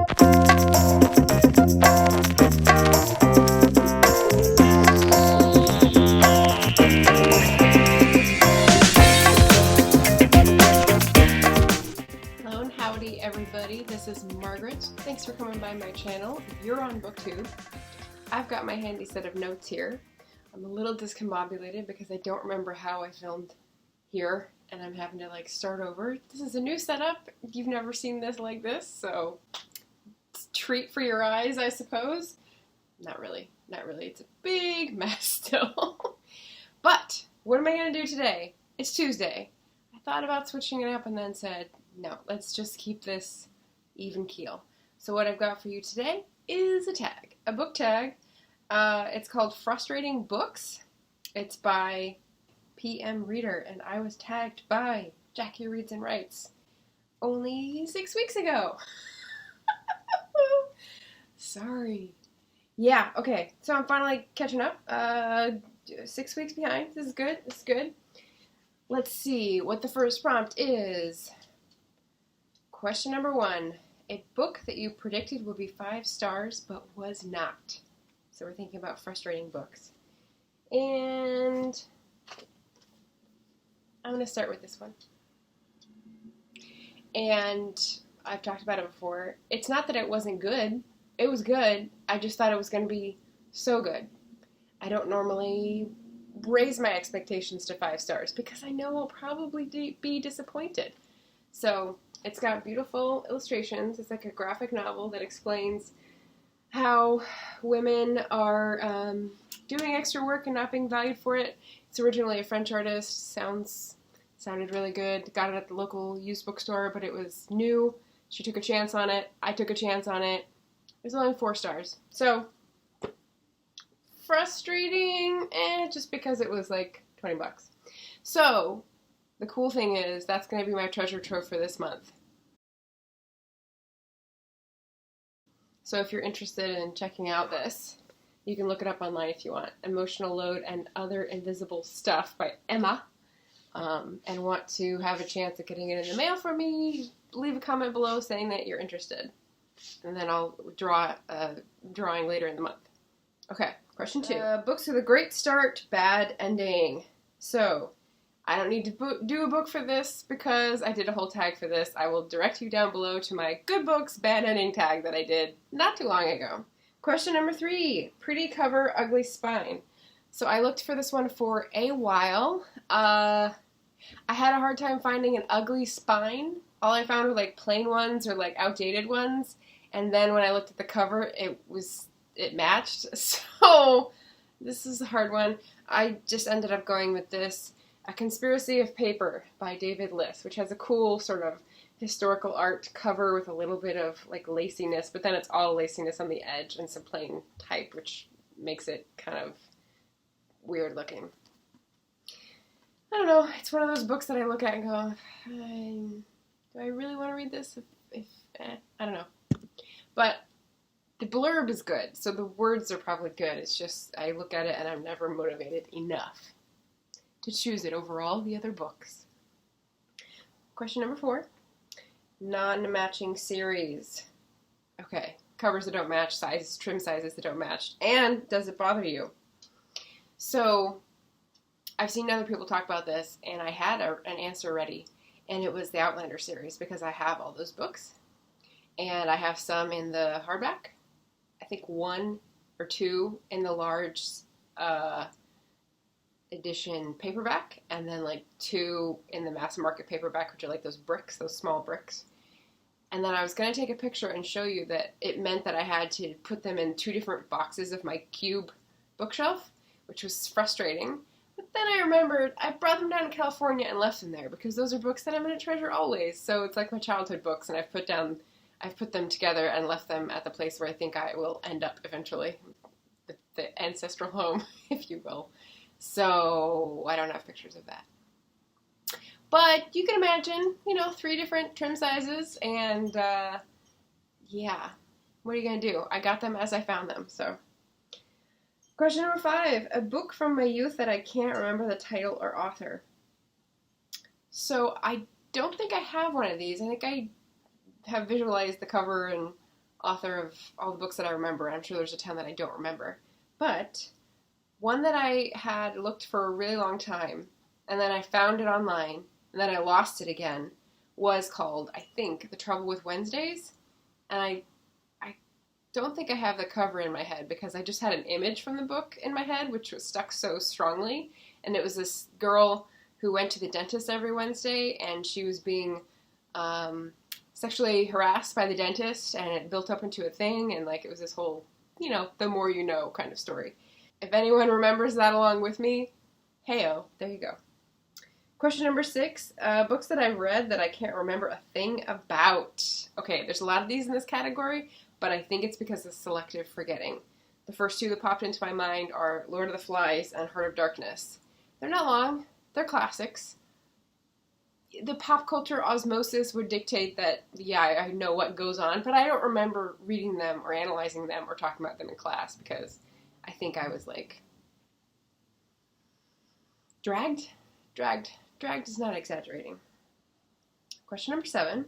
Hello and howdy everybody, this is Margaret. Thanks for coming by my channel. You're on BookTube. I've got my handy set of notes here. I'm a little discombobulated because I don't remember how I filmed here and I'm having to start over. This is a new setup. You've never seen this like this, so it's a treat for your eyes, I suppose. Not really. It's a big mess still. But what am I going to do today? It's Tuesday. I thought about switching it up and then said, no, let's just keep this even keel. So what I've got for you today is a book tag. It's called Frustrating Books. It's by thePMreader, and I was tagged by Jackie Reads and Writes only 6 weeks ago. Sorry. Yeah, okay, so I'm finally catching up. 6 weeks behind. This is good. Let's see what the first prompt is. Question number 1. A book that you predicted would be 5 stars but was not. So we're thinking about frustrating books. And I'm going to start with this one. And I've talked about it before. It's not that it wasn't good. It was good. I just thought it was going to be so good. I don't normally raise my expectations to 5 stars because I know I'll probably be disappointed. So it's got beautiful illustrations. It's like a graphic novel that explains how women are doing extra work and not being valued for it. It's originally a French artist. Sounded really good. Got it at the local used bookstore, but it was new. She took a chance on it. I took a chance on it. It was only 4 stars. So frustrating, just because it was like $20. So the cool thing is that's going to be my treasure trove for this month. So if you're interested in checking out this, you can look it up online if you want. Emotional Load and Other Invisible Stuff by Emma. And want to have a chance at getting it in the mail from me, leave a comment below saying that you're interested. And then I'll draw a drawing later in the month. Okay, question 2. Books with a great start, bad ending. So I don't need to do a book for this because I did a whole tag for this. I will direct you down below to my good books, bad ending tag that I did not too long ago. Question number 3, pretty cover, ugly spine. So I looked for this one for a while. I had a hard time finding an ugly spine. All I found were plain ones or outdated ones. And then when I looked at the cover, it matched. So this is a hard one. I just ended up going with this. A Conspiracy of Paper by David Liss, which has a cool sort of historical art cover with a little bit of laciness, but then it's all laciness on the edge and some plain type, which makes it kind of weird looking. I don't know, it's one of those books that I look at and go, do I really want to read this? I don't know. But the blurb is good, so the words are probably good. It's just, I look at it and I'm never motivated enough to choose it over all the other books. Question number 4. Non-matching series. Okay, covers that don't match, sizes, trim sizes that don't match, and does it bother you? So, I've seen other people talk about this, and I had an answer ready, and it was the Outlander series, because I have all those books, and I have some in the hardback, I think 1 or 2 in the large edition paperback, and then 2 in the mass market paperback, which are those bricks, those small bricks. And then I was going to take a picture and show you that it meant that I had to put them in 2 different boxes of my cube bookshelf, which was frustrating. But then I remembered I brought them down to California and left them there because those are books that I'm going to treasure always. So it's like my childhood books, and I've put them together and left them at the place where I think I will end up eventually, the ancestral home, if you will. So I don't have pictures of that. But you can imagine, 3 different trim sizes, and yeah, what are you going to do? I got them as I found them, so. Question number 5, a book from my youth that I can't remember the title or author. So I don't think I have one of these. I think I have visualized the cover and author of all the books that I remember. I'm sure there's a ton that I don't remember. But one that I had looked for a really long time, and then I found it online, and then I lost it again, was called, I think, The Trouble with Wednesdays. And I don't think I have the cover in my head because I just had an image from the book in my head, which was stuck so strongly. And it was this girl who went to the dentist every Wednesday, and she was being sexually harassed by the dentist, and it built up into a thing, and like it was this whole, the more you know kind of story. If anyone remembers that along with me, hey-oh, there you go. Question number 6, books that I've read that I can't remember a thing about. Okay, there's a lot of these in this category, but I think it's because of selective forgetting. The first 2 that popped into my mind are Lord of the Flies and Heart of Darkness. They're not long, they're classics. The pop culture osmosis would dictate that, yeah, I know what goes on, but I don't remember reading them or analyzing them or talking about them in class because I think I was like, dragged is not exaggerating. Question number 7.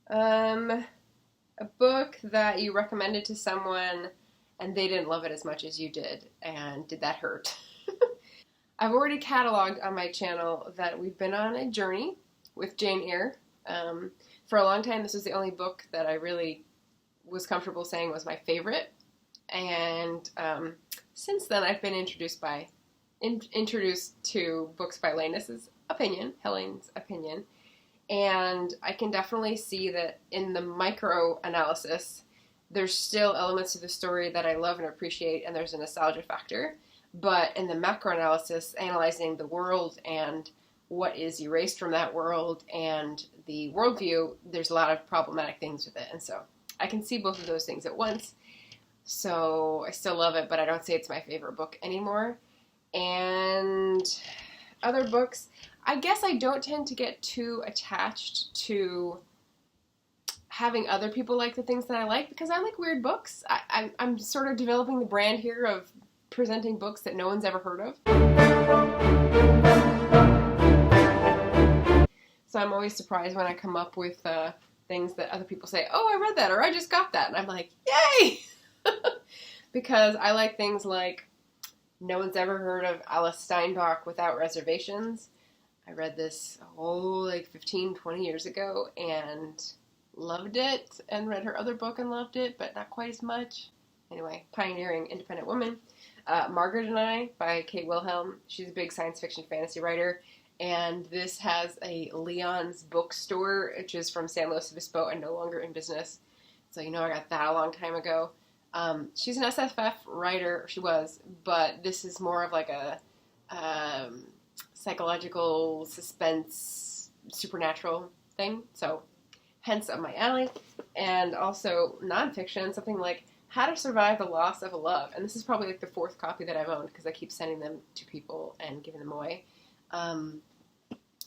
A book that you recommended to someone and they didn't love it as much as you did, and did that hurt? I've already cataloged on my channel that we've been on a journey with Jane Eyre. For a long time, this was the only book that I really was comfortable saying was my favorite, and since then I've been introduced to books by Helene's opinion, and I can definitely see that in the micro-analysis, there's still elements of the story that I love and appreciate, and there's a nostalgia factor, but in the macro-analysis, analyzing the world and what is erased from that world and the worldview, there's a lot of problematic things with it, and so I can see both of those things at once, so I still love it, but I don't say it's my favorite book anymore. And other books, I guess I don't tend to get too attached to having other people like the things that I like because I like weird books. I'm sort of developing the brand here of presenting books that no one's ever heard of. So I'm always surprised when I come up with things that other people say, oh, I read that, or I just got that. And I'm like, yay! Because I like things like, no one's ever heard of Alice Steinbach without Reservations. I read this 15, 20 years ago and loved it, and read her other book and loved it, but not quite as much. Anyway, pioneering independent woman. Margaret and I by Kate Wilhelm. She's a big science fiction fantasy writer, and this has a Leon's bookstore, which is from San Luis Obispo and no longer in business. So I got that a long time ago. She's an SFF writer, she was, but this is more of like a psychological suspense, supernatural thing, so hence up my alley. And also nonfiction, something like How to Survive the Loss of a Love, and this is probably like the 4th copy that I've owned because I keep sending them to people and giving them away.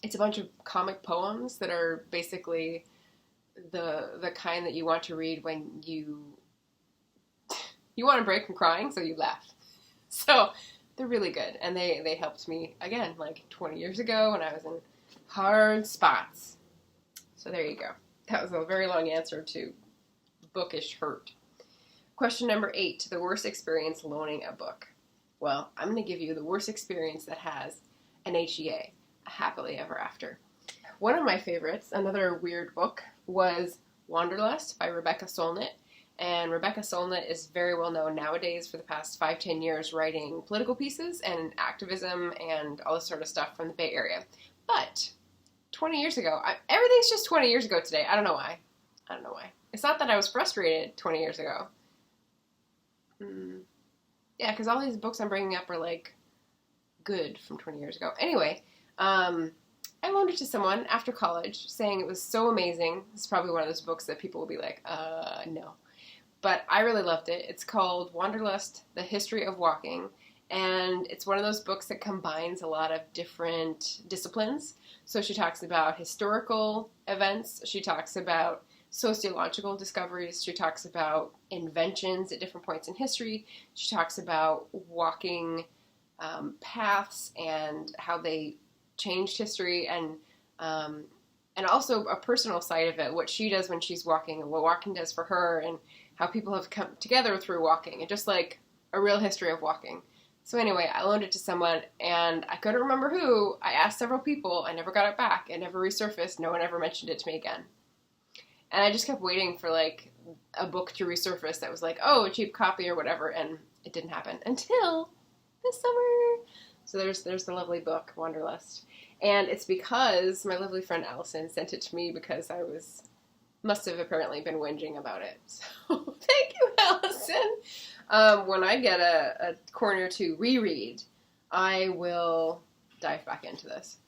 It's a bunch of comic poems that are basically the kind that you want to read when you want to break from crying, so you laugh. So they're really good, and they helped me, again, like 20 years ago when I was in hard spots. So there you go. That was a very long answer to bookish hurt. Question number 8, the worst experience loaning a book. Well, I'm going to give you the worst experience that has an HEA, a happily ever after. One of my favorites, another weird book, was Wanderlust by Rebecca Solnit. And Rebecca Solnit is very well known nowadays for the past 5-10 years writing political pieces and activism and all this sort of stuff from the Bay Area. But 20 years ago, everything's just 20 years ago today. I don't know why. It's not that I was frustrated 20 years ago. Yeah, because all these books I'm bringing up are like good from 20 years ago. Anyway, I loaned it to someone after college saying it was so amazing. It's probably one of those books that people will be like, no. But I really loved it. It's called Wanderlust, The History of Walking, and it's one of those books that combines a lot of different disciplines. So she talks about historical events, she talks about sociological discoveries, she talks about inventions at different points in history, she talks about walking paths and how they changed history, and and also a personal side of it, what she does when she's walking and what walking does for her and how people have come together through walking and just like a real history of walking. So anyway, I loaned it to someone and I couldn't remember who. I asked several people. I never got it back. It never resurfaced. No one ever mentioned it to me again. And I just kept waiting for like a book to resurface that was like, oh, a cheap copy or whatever, and it didn't happen until this summer. So there's the lovely book, Wanderlust. And it's because my lovely friend Allison sent it to me because I must have apparently been whinging about it. So thank you, Allison. When I get a corner to reread, I will dive back into this.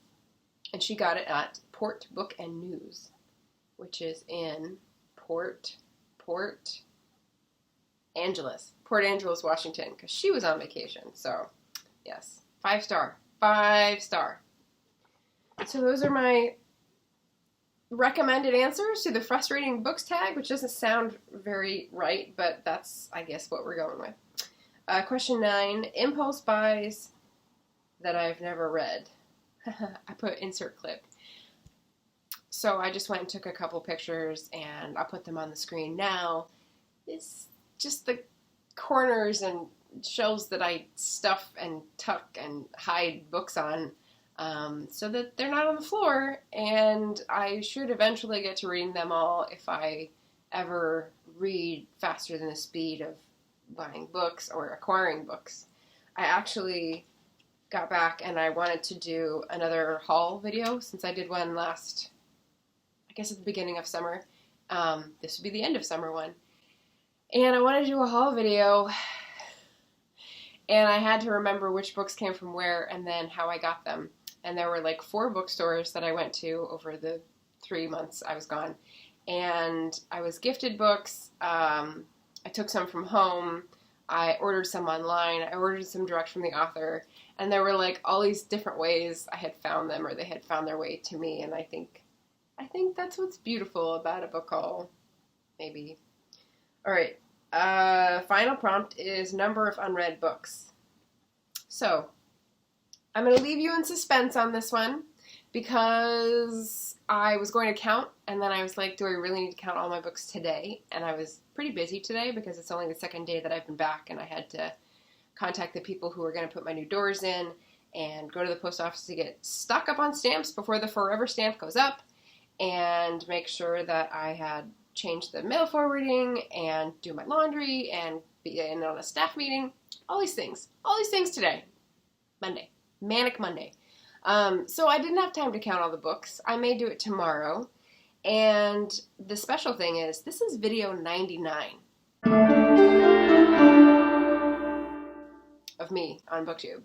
And she got it at Port Book and News, which is in Port Angeles, Washington, because she was on vacation. So, yes, 5 star. So those are my recommended answers to the frustrating books tag, which doesn't sound very right, but that's, I guess, what we're going with. Question 9, impulse buys that I've never read. I put insert clip. So I just went and took a couple pictures, and I'll put them on the screen now. It's just the corners and shelves that I stuff and tuck and hide books on, so that they're not on the floor, and I should eventually get to reading them all if I ever read faster than the speed of buying books or acquiring books. I actually got back and I wanted to do another haul video since I did one last, I guess at the beginning of summer. This would be the end of summer one. And I wanted to do a haul video, and I had to remember which books came from where and then how I got them. And there were like 4 bookstores that I went to over the 3 months I was gone. And I was gifted books. I took some from home. I ordered some online. I ordered some direct from the author. And there were like all these different ways I had found them, or they had found their way to me. And I think that's what's beautiful about a book haul, maybe. All right. Final prompt is number of unread books. So I'm going to leave you in suspense on this one because I was going to count, and then I was like, do I really need to count all my books today? And I was pretty busy today because it's only the second day that I've been back, and I had to contact the people who were going to put my new doors in and go to the post office to get stock up on stamps before the forever stamp goes up, and make sure that I had changed the mail forwarding and do my laundry and be in on a staff meeting. All these things today. Monday. Manic Monday. So I didn't have time to count all the books. I may do it tomorrow. And the special thing is, this is video 99 of me on BookTube.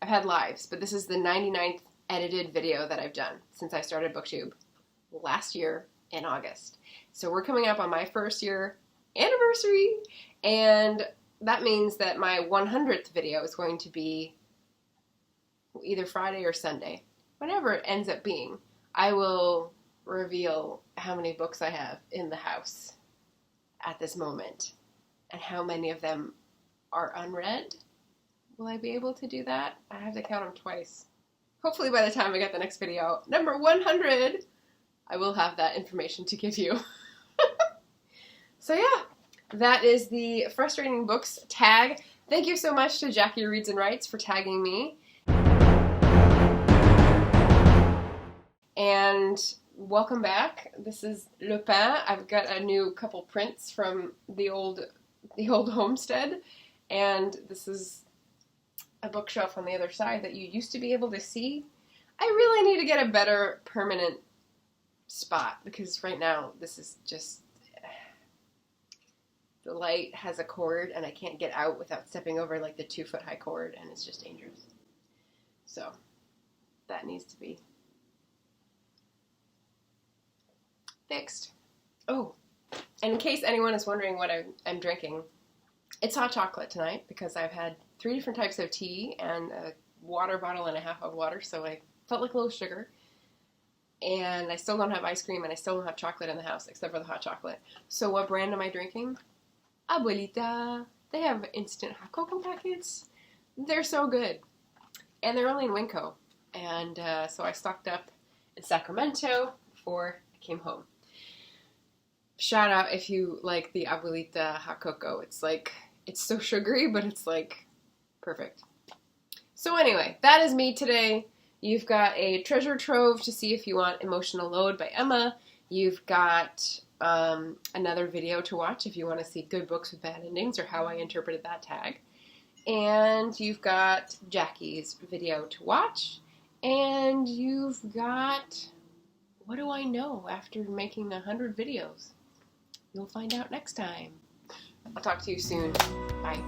I've had lives, but this is the 99th edited video that I've done since I started BookTube last year in August. So we're coming up on my first year anniversary, and that means that my 100th video is going to be either Friday or Sunday. Whatever it ends up being, I will reveal how many books I have in the house at this moment and how many of them are unread. Will I be able to do that? I have to count them twice. Hopefully by the time I get the next video, number 100, I will have that information to give you. So yeah, that is the frustrating books tag. Thank you so much to Jackie Reads and Writes for tagging me. And welcome back. This is Le Pen. I've got a new couple prints from the old homestead, and this is a bookshelf on the other side that you used to be able to see. I really need to get a better permanent spot because right now this is just, the light has a cord and I can't get out without stepping over like the 2-foot high cord, and it's just dangerous. So that needs to be fixed. Oh, and in case anyone is wondering what I'm drinking, it's hot chocolate tonight because I've had 3 different types of tea and a water bottle and a half of water, so I felt like a little sugar. And I still don't have ice cream, and I still don't have chocolate in the house except for the hot chocolate. So what brand am I drinking? Abuelita. They have instant hot cocoa packets. They're so good. And they're only in Winco. And so I stocked up in Sacramento before I came home. Shout out if you like the abuelita hot cocoa. It's so sugary, but it's like perfect. So anyway, that is me today. You've got a treasure trove to see if you want Emotional Load by Emma. You've got another video to watch if you want to see good books with bad endings or how I interpreted that tag. And you've got Jackie's video to watch. And you've got, what do I know after making 100 videos? You'll find out next time. I'll talk to you soon. Bye.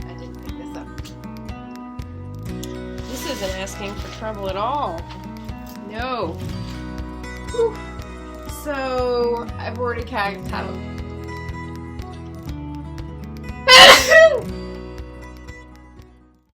I didn't pick this up. This isn't asking for trouble at all. No. Whew. So I've already had